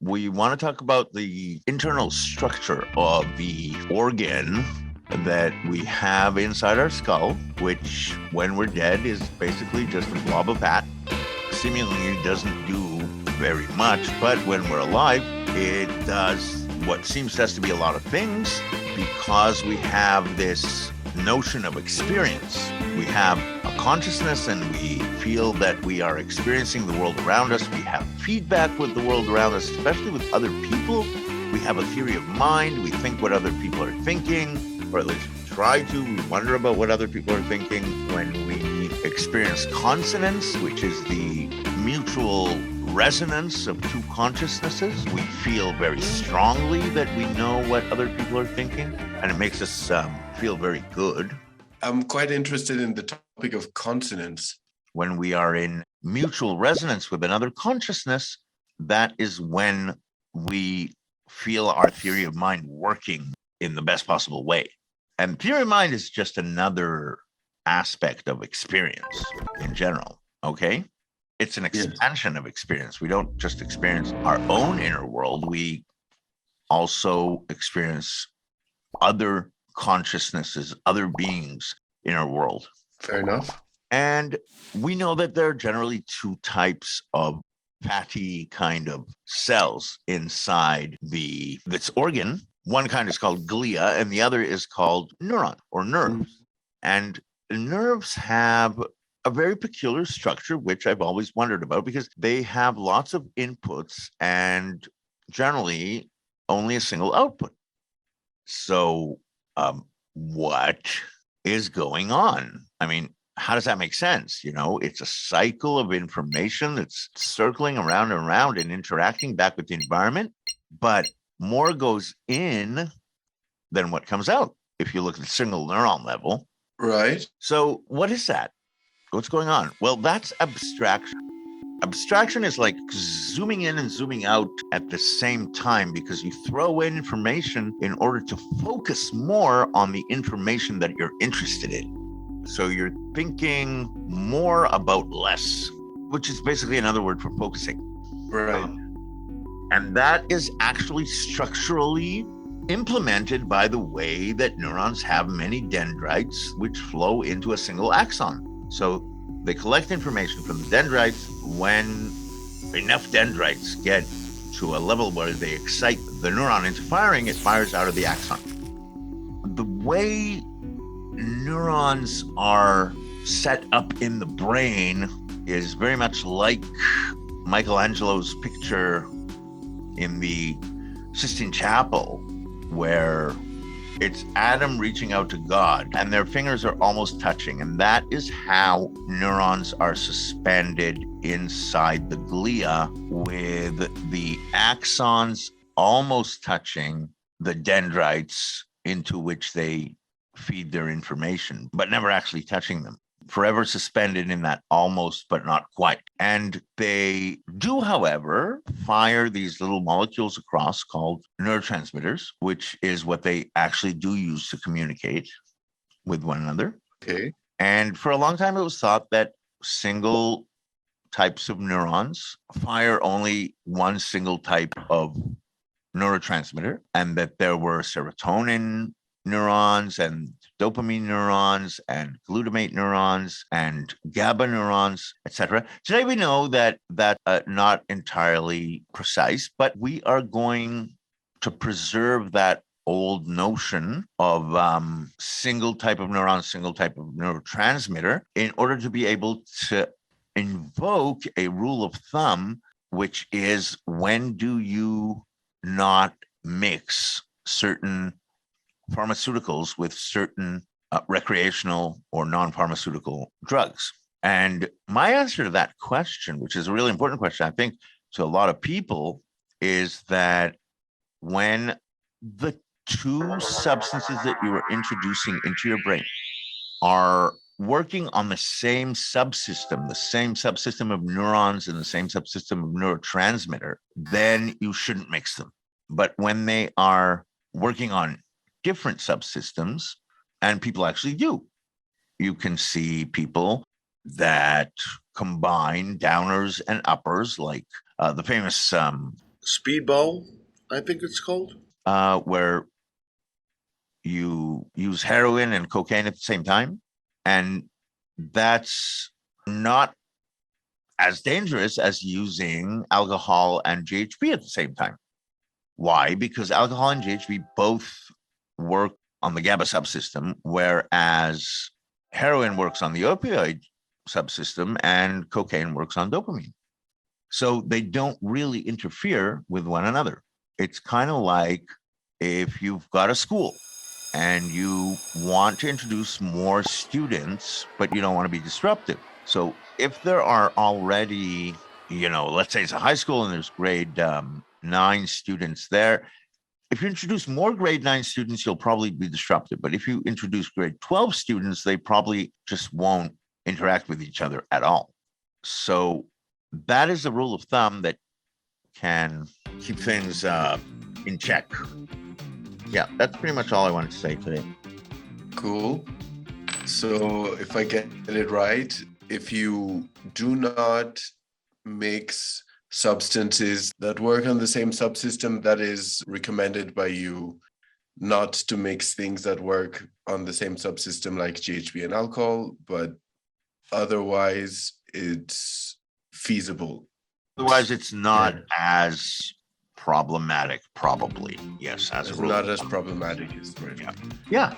we want to talk about the internal structure of the organ that we have inside our skull, which when we're dead is basically just a blob of fat. Seemingly doesn't do very much, but when we're alive, it does what seems to us to be a lot of things because we have this notion of experience. We have a consciousness and we feel that we are experiencing the world around us. We have feedback with the world around us, especially with other people. We have a theory of mind. We think what other people are thinking, or at least we try to. We wonder about what other people are thinking. When we experience consonance, which is the mutual resonance of two consciousnesses, we feel very strongly that we know what other people are thinking, and it makes us feel very good. I'm quite interested in the topic of consonance. When we are in mutual resonance with another consciousness, that is when we feel our theory of mind working in the best possible way. And theory of mind is just another aspect of experience in general, okay? It's an expansion of experience. We don't just experience our own inner world. We also experience other consciousnesses, other beings in our world. Fair enough. And we know that there are generally two types of fatty kind of cells inside this organ. One kind is called glia, and the other is called neuron or nerves. And nerves have a very peculiar structure, which I've always wondered about because they have lots of inputs and generally only a single output. So what is going on? I mean, how does that make sense? You know, it's a cycle of information that's circling around and around and interacting back with the environment, but more goes in than what comes out if you look at the single neuron level. Right. So what is that? What's going on? Well, that's abstraction. Abstraction is like zooming in and zooming out at the same time because you throw in information in order to focus more on the information that you're interested in. So you're thinking more about less, which is basically another word for focusing. Right. And that is actually structurally implemented by the way that neurons have many dendrites which flow into a single axon. So they collect information from the dendrites. When enough dendrites get to a level where they excite the neuron into firing, it fires out of the axon. The way neurons are set up in the brain is very much like Michelangelo's picture in the Sistine Chapel, where it's Adam reaching out to God and their fingers are almost touching. And that is how neurons are suspended inside the glia, with the axons almost touching the dendrites into which they feed their information, but never actually touching them. Forever suspended in that almost, but not quite. And they do, however, fire these little molecules across called neurotransmitters, which is what they actually do use to communicate with one another. Okay. And for a long time, it was thought that single types of neurons fire only one single type of neurotransmitter, and that there were serotonin neurons and dopamine neurons and glutamate neurons and GABA neurons, etc. Today we know that that's not entirely precise, but we are going to preserve that old notion of single type of neuron, single type of neurotransmitter in order to be able to invoke a rule of thumb, which is when do you not mix certain pharmaceuticals with certain recreational or non-pharmaceutical drugs? And my answer to that question, which is a really important question, I think, to a lot of people, is that when the two substances that you are introducing into your brain are working on the same subsystem of neurons and the same subsystem of neurotransmitter, then you shouldn't mix them. But when they are working on different subsystems, and people actually do, you can see people that combine downers and uppers, like the famous Speedball, I think it's called. Where you use heroin and cocaine at the same time. And that's not as dangerous as using alcohol and GHB at the same time. Why? Because alcohol and GHB both work on the GABA subsystem, whereas heroin works on the opioid subsystem and cocaine works on dopamine. So they don't really interfere with one another. It's kind of like if you've got a school and you want to introduce more students, but you don't want to be disruptive. So if there are already, let's say it's a high school and there's grade 9 students there, if you introduce more grade 9 students, you'll probably be disruptive. But if you introduce grade 12 students, they probably just won't interact with each other at all. So that is a rule of thumb that can keep things in check. Yeah, that's pretty much all I wanted to say today. Cool. So if I get it right, if you do not mix substances that work on the same subsystem, that is recommended by you not to mix things that work on the same subsystem like GHB and alcohol, but otherwise it's feasible. Otherwise, it's not as problematic, probably. Yes, as a It's rule. not as problematic as right. Yeah.